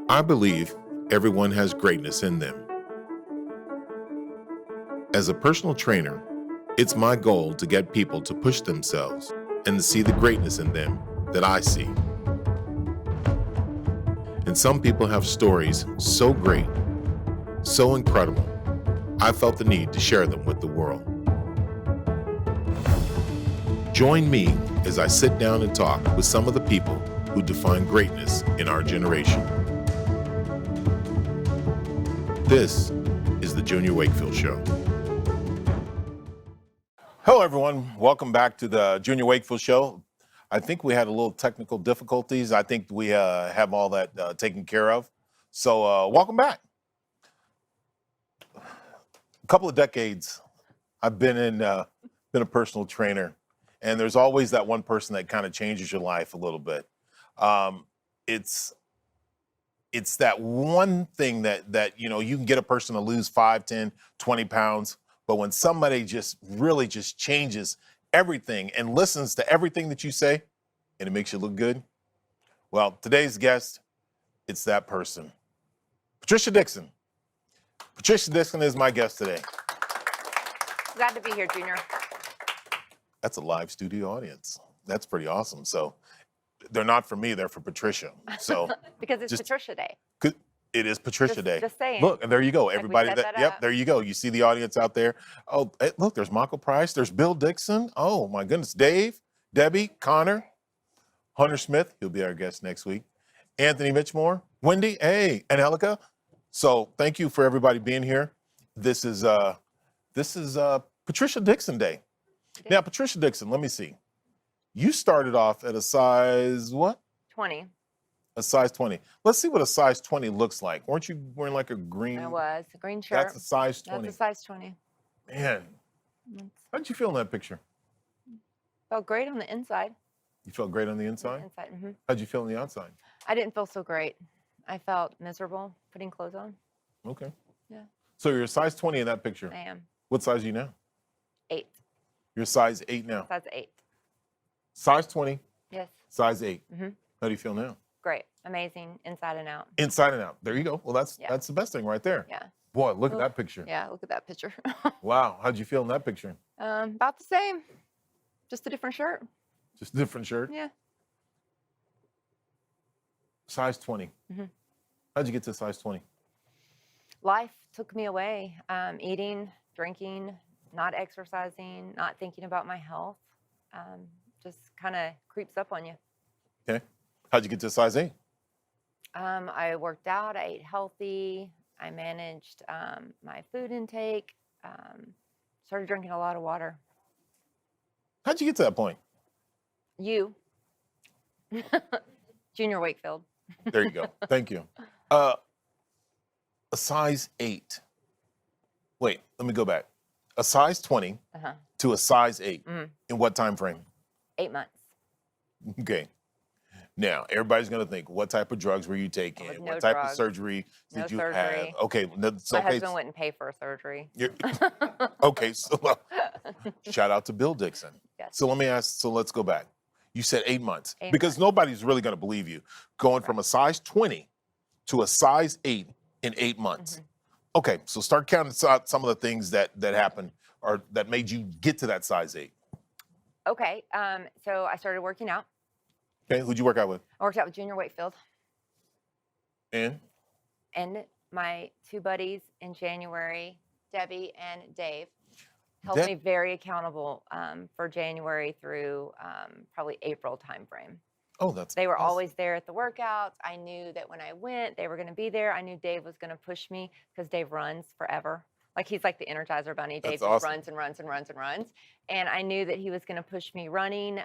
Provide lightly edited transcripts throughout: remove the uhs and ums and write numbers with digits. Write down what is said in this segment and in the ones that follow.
I believe everyone has greatness in them. As a personal trainer, it's my goal to get people to push themselves and to see the greatness in them that I see. And some people have stories so great, so incredible, I felt the need to share them with the world. Join me as I sit down and talk with some of the people who define greatness in our generation. This is the Junior Wakefield Show. Hello, everyone. Welcome back to the Junior Wakefield Show. I think we had a little technical difficulties. I think we have all that taken care of. So welcome back. A couple of decades, I've been a personal trainer, and there's always that one person that kind of changes your life a little bit. It's that one thing that you know, you can get a person to lose 5, 10, 20 pounds, but when somebody just really just changes everything and listens to everything that you say and it makes you look good, well, today's guest, it's that person. Trish Dixon. Trish Dixon is my guest today. Glad to be here, Junior. That's a live studio audience. That's pretty awesome. So they're not for me, they're for Patricia. So because it's Patricia Day. It is Patricia Day. Just saying. Look, and there you go. Everybody, that yep, up. there you go. You see the audience out there. Oh, hey, look, there's Michael Price. There's Bill Dixon. Oh, my goodness. Dave, Debbie, Connor, Hunter Smith. He'll be our guest next week. Anthony Mitchmore, Wendy, hey, and Angelica. So thank you for everybody being here. This is Patricia Dixon Day. Now, Patricia Dixon, let me see. You started off at a size what? 20. A size 20. Let's see what a size 20 looks like. Weren't you wearing like a green? I was. A green shirt. That's a size 20. That's a size 20. Man, how'd you feel in that picture? Felt great on the inside. You felt great on the inside? Inside, mm-hmm. How'd you feel on the outside? I didn't feel so great. I felt miserable putting clothes on. Okay. Yeah. So you're a size 20 in that picture. I am. What size are you now? 8. You're a size 8 now. Size 8. Size 20. Yes. Size 8. Mm-hmm. How do you feel now? Great. Amazing. Inside and out. Inside and out. There you go. Well, that's the best thing right there. Yeah. Boy, look at that picture. Yeah, look at that picture. Wow. How'd you feel in that picture? About the same. Just a different shirt. Just a different shirt? Yeah. Size 20. Mm-hmm. How'd you get to size 20? Life took me away. Eating, drinking, not exercising, not thinking about my health. Just kind of creeps up on you. Okay. How'd you get to size 8? I worked out. I ate healthy. I managed my food intake. Started drinking a lot of water. How'd you get to that point? You. Junior Wakefield. There you go. Thank you. A size 8. Wait, let me go back. A size 20 to a size 8. Mm-hmm. In what time frame? 8 months. Okay. Now, everybody's going to think, what type of drugs were you taking? No what type drugs. of surgery No did you surgery. have? Okay. My Okay. husband wouldn't pay for a surgery. Okay. So shout out to Bill Dixon. Yes. So let me ask, so let's go back. You said 8 months. 8 because months. nobody's really going to believe you. Going from a size 20 to a size 8 in 8 months. Mm-hmm. Okay. So start counting out some of the things that happened or that made you get to that size 8. Okay. So I started working out. Okay. Who'd you work out with? I worked out with Junior Wakefield. And My 2 buddies in January, Debbie and Dave, held me very accountable for January through probably April timeframe. Oh, that's They were awesome. always there at the workouts. I knew that when I went, they were going to be there. I knew Dave was going to push me because Dave runs forever. Like he's like the Energizer Bunny. Dave That's just awesome. runs and runs and runs and runs. And I knew that he was going to push me running,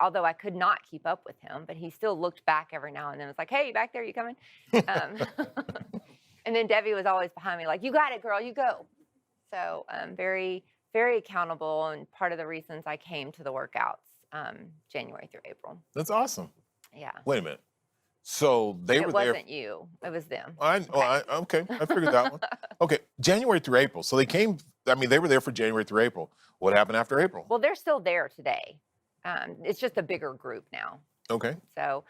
although I could not keep up with him. But he still looked back every now and then. Was like, hey, you back there? You coming? And then Debbie was always behind me like, you got it, girl. You go. So very, very accountable. And part of the reasons I came to the workouts January through April. That's awesome. Yeah. Wait a minute. So they were there. It wasn't you. It was them. Okay, I figured that one. Okay, January through April. So they came, I mean, they were there for January through April. What happened after April? Well, they're still there today. It's just a bigger group now. Okay. So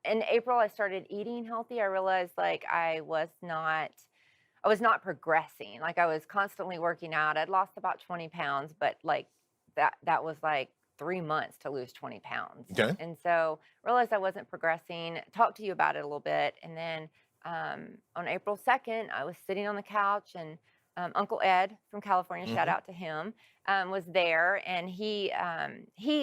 in April, I started eating healthy. I realized like I was not progressing. Like I was constantly working out. I'd lost about 20 pounds, but like that was like 3 months to lose 20 pounds. Okay. And so realized I wasn't progressing, talked to you about it a little bit. And then on April 2nd, I was sitting on the couch and Uncle Ed from California, shout Hmm. out to him, was there, and he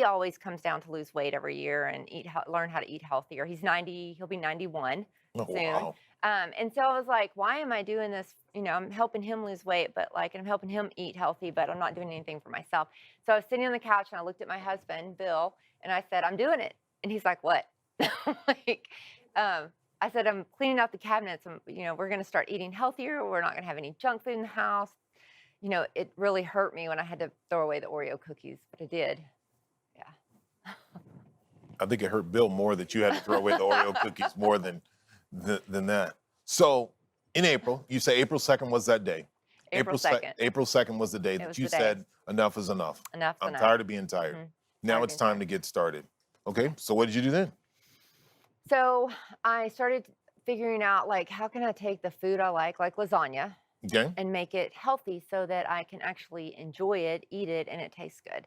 always comes down to lose weight every year and learn how to eat healthier. He's 90, he'll be 91 Oh, soon. wow. And so I was like, why am I doing this? I'm helping him lose weight, but like, and I'm helping him eat healthy, but I'm not doing anything for myself. So I was sitting on the couch and I looked at my husband, Bill, and I said, I'm doing it. And he's like, what? like, I said, I'm cleaning out the cabinets. And, we're going to start eating healthier. We're not going to have any junk food in the house. It really hurt me when I had to throw away the Oreo cookies, but I did. Yeah. I think it hurt Bill more that you had to throw away the Oreo cookies more than that. So in April, you say April 2nd was that day. April 2nd. April 2nd was the day that was you the day. said enough is enough. Enough's I'm enough. tired of being tired. Mhm. Now Tired of it's being time to get started. Okay. So what did you do then? So I started figuring out like how can I take the food I like lasagna, Okay. and make it healthy so that I can actually enjoy it, eat it, and it tastes good.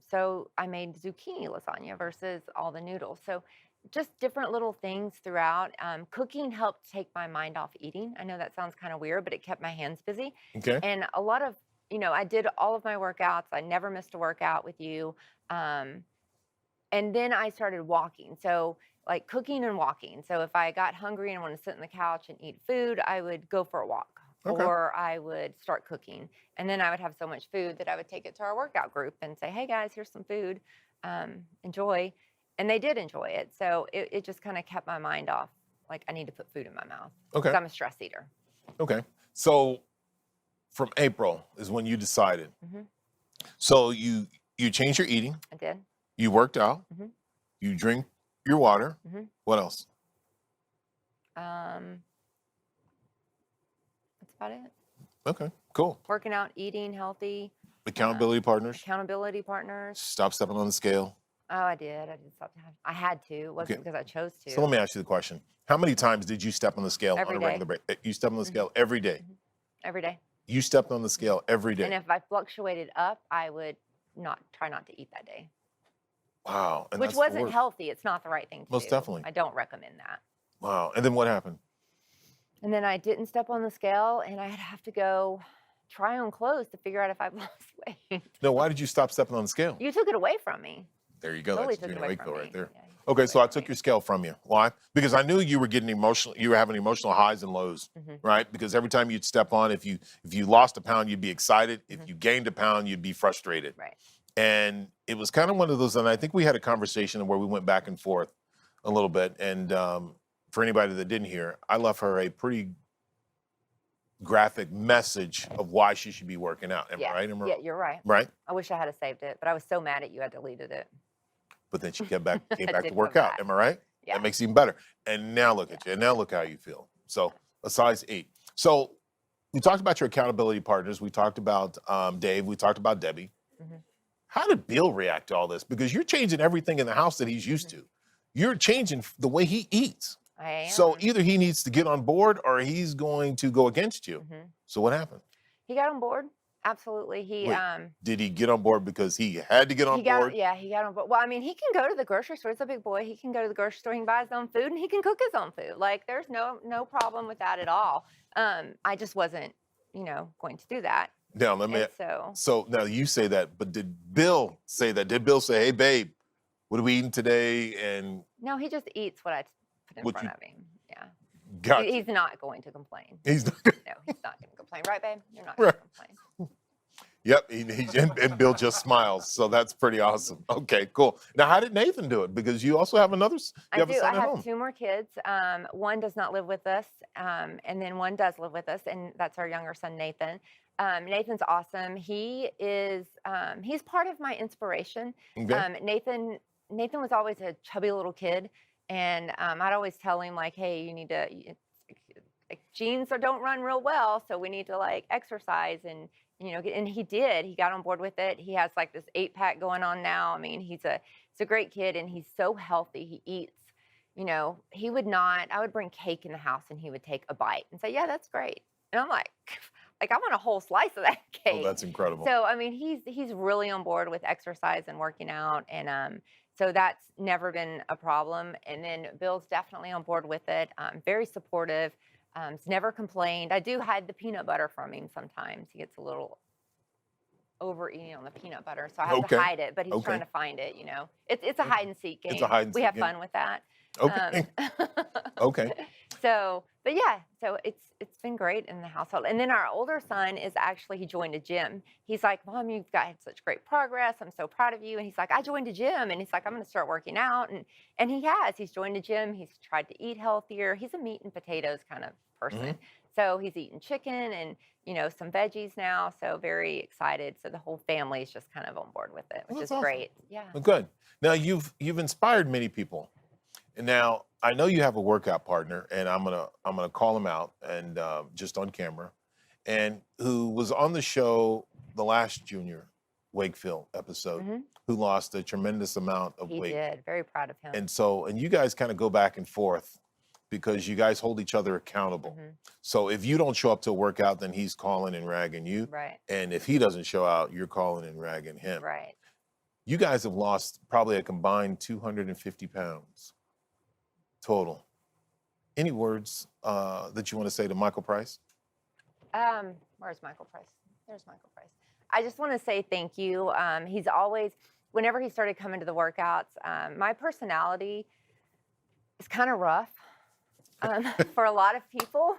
So I made zucchini lasagna versus all the noodles. So just different little things throughout. Cooking helped take my mind off eating. I know that sounds kind of weird, but it kept my hands busy. Okay. And a lot of, I did all of my workouts. I never missed a workout with you. And then I started walking. So like cooking and walking. So if I got hungry and wanted to sit on the couch and eat food, I would go for a walk. Okay. Or I would start cooking. And then I would have so much food that I would take it to our workout group and say, hey guys, here's some food. Enjoy. And they did enjoy it. So it just kind of kept my mind off. Like I need to put food in my mouth. Okay. 'Cause I'm a stress eater. Okay. So from April is when you decided. Mhm. So you changed your eating. I did. You worked out. Mhm. You drink your water. Mhm. What else? That's about it. Okay. Cool. Working out, eating healthy, Accountability partners. accountability partners. Stop stepping on the scale. Oh, I did. I did stop. I had to. It wasn't Okay. because I chose to. So let me ask you the question. How many times did you step on the scale Every on a day. regular basis? You step on the scale every day. Every day. You stepped on the scale every And day. if I fluctuated up, I would try not to eat that day. Wow. And Which that's the wasn't worst. healthy. It's not the right thing to do. Most definitely. I don't recommend that. Wow. And then what happened? And then I didn't step on the scale, and I'd have to go try on clothes to figure out if I've lost weight. No, why did you stop stepping on the scale? You took it away from me. There you go. Totally That's took it Junior away from Wakefield me. right there. Yeah, you took Okay, it so away I from took me. your scale from you. Why? Because I knew you were getting emotional. You were having emotional highs and lows, Mhm. right? Because every time you'd step on, if you lost a pound, you'd be excited. If Mhm. you gained a pound, you'd be frustrated. Right. And it was kind of one of those. And I think we had a conversation where we went back and forth a little bit. And for anybody that didn't hear, I left her a pretty graphic message of why she should be working out. Am I right? Am I Yeah, you're right. right? I wish I had saved it, but I was so mad at you I deleted it. But then she came back I to did work come out. back. Am I right? Yeah. That makes it even better. And now look at you. And now look how you feel. So a size 8. So we talked about your accountability partners. We talked about Dave. We talked about Debbie. Mhm. How did Bill react to all this? Because you're changing everything in the house that he's used to. You're changing the way he eats. I am. So either he needs to get on board or he's going to go against you. Mhm. So what happened? He got on board. Absolutely. He Wait, Did he get on board because he had to get on board? Yeah, he got on board. Well, I mean, he can go to the grocery store. He's a big boy. He can go to the grocery store. He can buy his own food, and he can cook his own food. Like, there's no problem with that at all. I just wasn't, going to do that. Now, let me. And So now you say that, but did Bill say that? Did Bill say, "Hey, babe, what are we eating today?" And no, he just eats what I put in What front you- of him. Yeah, got he's not going to complain. he's not. No, he's not going to complain, right, babe? You're not going Right. to complain. Yep, and Bill just smiles, so that's pretty awesome. Okay, cool. Now, how did Nathan do it? Because you also have another. You have a I son at have home. 2 more kids. One does not live with us, and then one does live with us, and that's our younger son, Nathan. Nathan's awesome. He is. He's part of my inspiration. Okay. Nathan was always a chubby little kid, and I'd always tell him like, "Hey, you need to like jeans don't run real well, so we need to like exercise and and he did. He got on board with it. He has like this 8-pack going on now. I mean, he's a great kid and he's so healthy. He eats. He would not. I would bring cake in the house and he would take a bite and say, "Yeah, that's great." And I'm like, I want a whole slice of that cake. Oh, that's incredible. So I mean, he's really on board with exercise and working out, and so that's never been a problem. And then Bill's definitely on board with it. Very supportive. He's never complained. I do hide the peanut butter from him sometimes. He gets a little overeating on the peanut butter, so I have to hide it. But he's trying to find it. It's a hide and seek game. It's a hide and we seek have game. fun with that. Okay. Okay. So, but yeah, so it's been great in the household. And then our older son he joined a gym. He's like, "Mom, you've got such great progress. I'm so proud of you." And he's like, "I joined a gym," and he's like, "I'm going to start working out." And he has. He's joined a gym. He's tried to eat healthier. He's a meat and potatoes kind of person. Mm-hmm. So he's eating chicken and some veggies now. So very excited. So the whole family is just kind of on board with it, which is awesome. great. Yeah. Well, good. Now you've inspired many people. And now I know you have a workout partner, and I'm gonna call him out and just on camera, and who was on the show the last Junior Wakefield episode, who lost a tremendous amount of weight. He did. Very proud of him. And you guys kind of go back and forth because you guys hold each other accountable. So if you don't show up to a workout, then he's calling and ragging you. Right. And if he doesn't show out, you're calling and ragging him. Right. You guys have lost probably a combined 250 pounds. Total. Any words that you want to say to Michael Price? Where's Michael Price? There's Michael Price. I just want to say thank you. He's always, whenever he started coming to the workouts, my personality is kind of rough for a lot of people.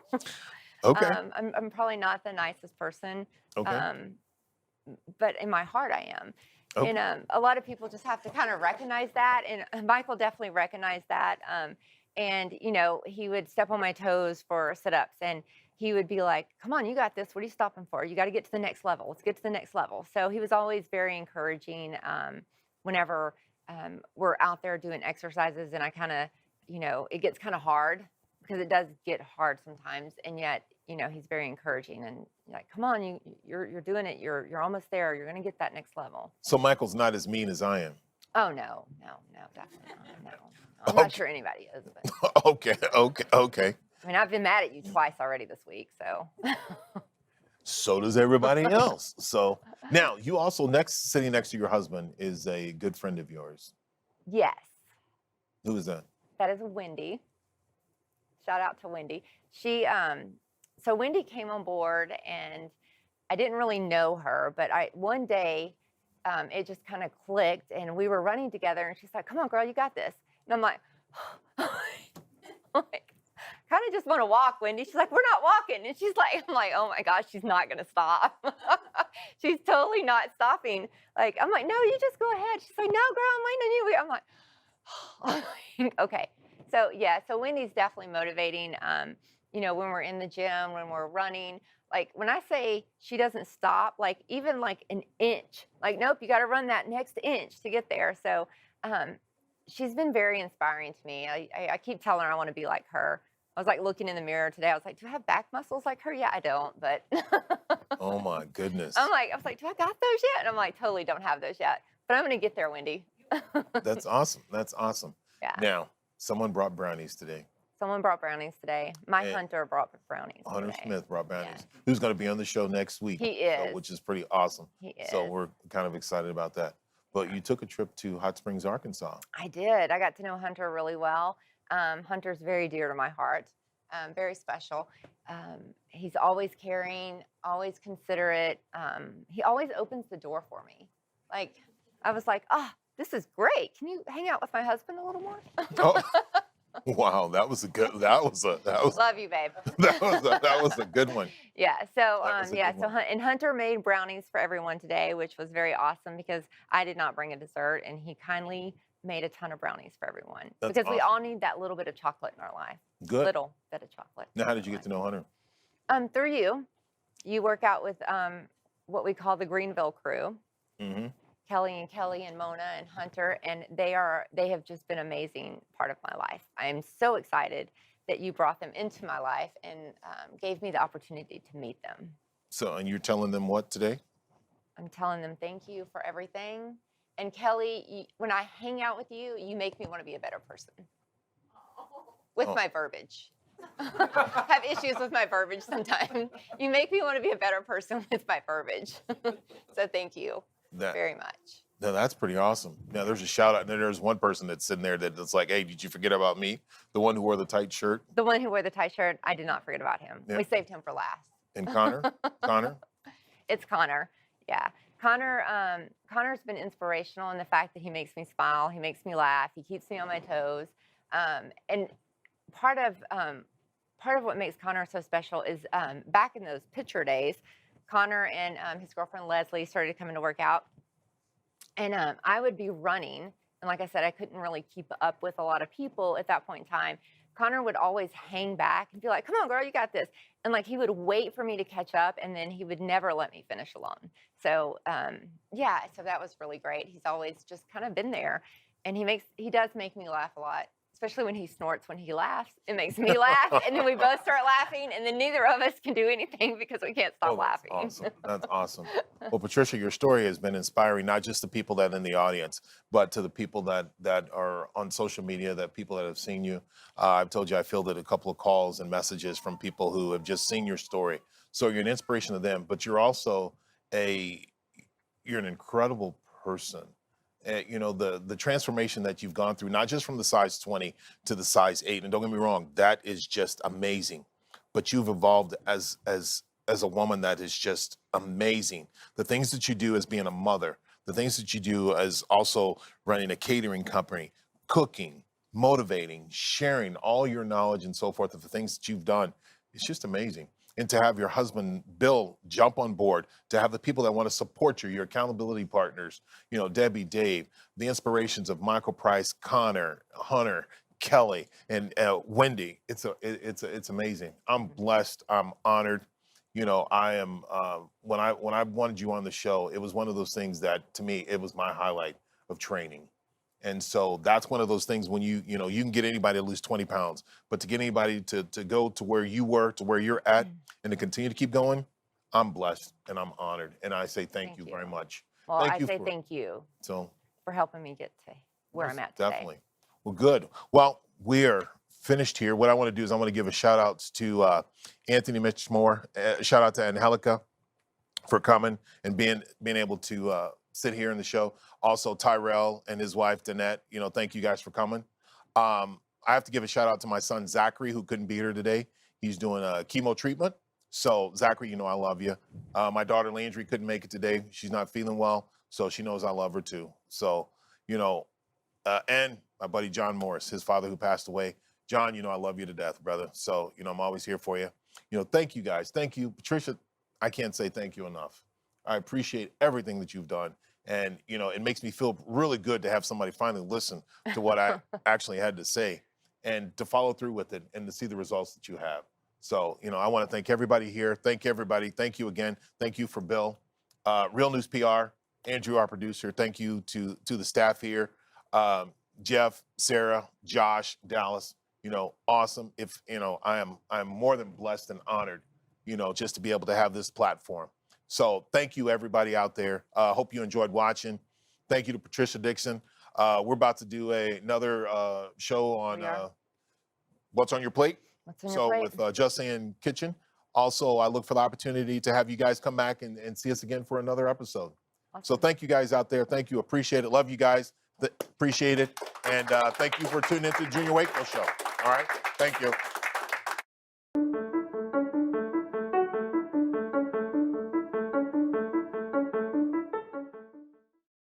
Okay. I'm probably not the nicest person. Okay. But in my heart, I am. Okay. And a lot of people just have to kind of recognize that. And Michael definitely recognized that. And, he would step on my toes for sit-ups and he would be like, "Come on, you got this. What are you stopping for? You got to get to the next level. Let's get to the next level." So he was always very encouraging whenever we're out there doing exercises. And I kind of, it gets kind of hard because it does get hard sometimes. And yet, he's very encouraging and like, "Come on, you're doing it. You're almost there. You're going to get that next level." So Michael's not as mean as I am. Oh, no, definitely not. No. I'm not sure anybody is. But, Okay. I mean, I've been mad at you twice already this week, so. So does everybody else. So now you also sitting next to your husband is a good friend of yours. Yes. Who is that? That is Wendy. Shout out to Wendy. So Wendy came on board and I didn't really know her, but one day it just kind of clicked and we were running together and she's like, "Come on, girl, you got this." And I'm like, kind of just want to walk, Wendy. She's like, "We're not walking." And I'm like, oh my gosh, she's not going to stop. She's totally not stopping. I'm like, "No, you just go ahead." She's like, "No, girl, I'm waiting on you." I'm like, okay. So yeah, so Wendy's definitely motivating. When we're in the gym, when we're running, when I say she doesn't stop, even an inch, nope, you got to run that next inch to get there. So, she's been very inspiring to me. I keep telling her I want to be like her. I was looking in the mirror today. I was like, "Do I have back muscles like her?" Yeah, I don't, but. Oh my goodness. I was like, "Do I got those yet?" And I'm like, totally don't have those yet, but I'm going to get there, Wendy. That's awesome. That's awesome. Yeah. Now, someone brought brownies today. Someone brought brownies today. And Hunter brought brownies. Hunter today. Smith brought brownies. Yeah. Who's going to be on the show next week? He is. Which is pretty awesome. He is. So we're kind of excited about that. But you took a trip to Hot Springs, Arkansas. I did. I got to know Hunter really well. Hunter's very dear to my heart. Very special. He's always caring, always considerate. He always opens the door for me. I was like, "Oh, this is great. Can you hang out with my husband a little more?" Oh, wow, that was Love you, babe. that was a good one. Yeah. So That was a yeah. good So one. and Hunter made brownies for everyone today, which was very awesome because I did not bring a dessert, and he kindly made a ton of brownies for everyone That's because we awesome. all need that little bit of chocolate in our life. Good. Little bit of chocolate. Now, how did you get to know Hunter? Through you. You work out with what we call the Greenville crew. Mm-hmm. Kelly and Mona and Hunter, and they have just been an amazing part of my life. I'm so excited. that you brought them into my life and gave me the opportunity to meet them. So, and you're telling them what today? I'm telling them thank you for everything. And Kelly, when I hang out with you, you make me want to be a better person with my verbiage. Have issues with my verbiage sometimes. You make me want to be a better person with my verbiage. So thank you very much. No, that's pretty awesome. Now there's a shout out, and then there's one person that's sitting there that's like, hey, did you forget about me? The one who wore the tight shirt? The one who wore the tight shirt, I did not forget about him. Yeah. We saved him for last. And Connor? Connor? It's Connor, yeah. Connor's been inspirational in the fact that he makes me smile, he makes me laugh, he keeps me on my toes. And part of what makes Connor so special is back in those picture days, Connor and his girlfriend Leslie started coming to work out. And I would be running. And like I said, I couldn't really keep up with a lot of people at that point in time. Connor would always hang back and be like, come on, girl, you got this. And like he would wait for me to catch up, and then he would never let me finish alone. So, yeah, so that was really great. He's always just kind of been there. And he does make me laugh a lot, especially when he snorts when he laughs. It makes me laugh, and then we both start laughing, and then neither of us can do anything because we can't stop laughing. Awesome. That's awesome. Well, Patricia, your story has been inspiring, not just the people that are in the audience, but to the people that are on social media, that people that have seen you. I've told you I fielded a couple of calls and messages from people who have just seen your story. So you're an inspiration to them, but you're also you're an incredible person. You know, the transformation that you've gone through, not just from the size 20 to the size 8, and don't get me wrong, that is just amazing. But you've evolved as a woman that is just amazing. The things that you do as being a mother, the things that you do as also running a catering company, cooking, motivating, sharing all your knowledge and so forth of the things that you've done, it's just amazing. And to have your husband, Bill, jump on board, to have the people that want to support you, your accountability partners, you know, Debbie, Dave, the inspirations of Michael Price, Connor, Hunter, Kelly, and Wendy. It's amazing. I'm blessed. I'm honored. You know, I am, when I wanted you on the show, it was one of those things that, to me, it was my highlight of training. And so that's one of those things when you can get anybody to lose 20 pounds, but to get anybody to go to where you were, to where you're at, and to continue to keep going, I'm blessed and I'm honored. And I say thank you very much. Well, thank you for helping me get to where I'm at today. Definitely. Well, good. Well, we're finished here. What I want to do is I want to give a shout out to Anthony Mitchmore, shout out to Angelica for coming and being able to sit here in the show. Also, Tyrell and his wife, Danette, thank you guys for coming. I have to give a shout out to my son, Zachary, who couldn't be here today. He's doing a chemo treatment. So, Zachary, I love you. My daughter, Landry, couldn't make it today. She's not feeling well, so she knows I love her too. So, and my buddy, John Morris, his father who passed away. John, I love you to death, brother. So, I'm always here for you. Thank you guys. Thank you. Patricia, I can't say thank you enough. I appreciate everything that you've done. And, it makes me feel really good to have somebody finally listen to what I actually had to say and to follow through with it and to see the results that you have. So, I want to thank everybody here. Thank everybody. Thank you again. Thank you for Bill. Real News PR, Andrew, our producer. Thank you to the staff here. Jeff, Sarah, Josh, Dallas, awesome. If, I'm more than blessed and honored, just to be able to have this platform. So thank you, everybody out there. Hope you enjoyed watching. Thank you to Trish Dixon. We're about to do another show on What's on Your Plate. With Just Saying Kitchen. Also, I look for the opportunity to have you guys come back and see us again for another episode. Awesome. So thank you guys out there. Thank you. Appreciate it. Love you guys. Appreciate it. And thank you for tuning into the Junior Wakefield Show. All right. Thank you.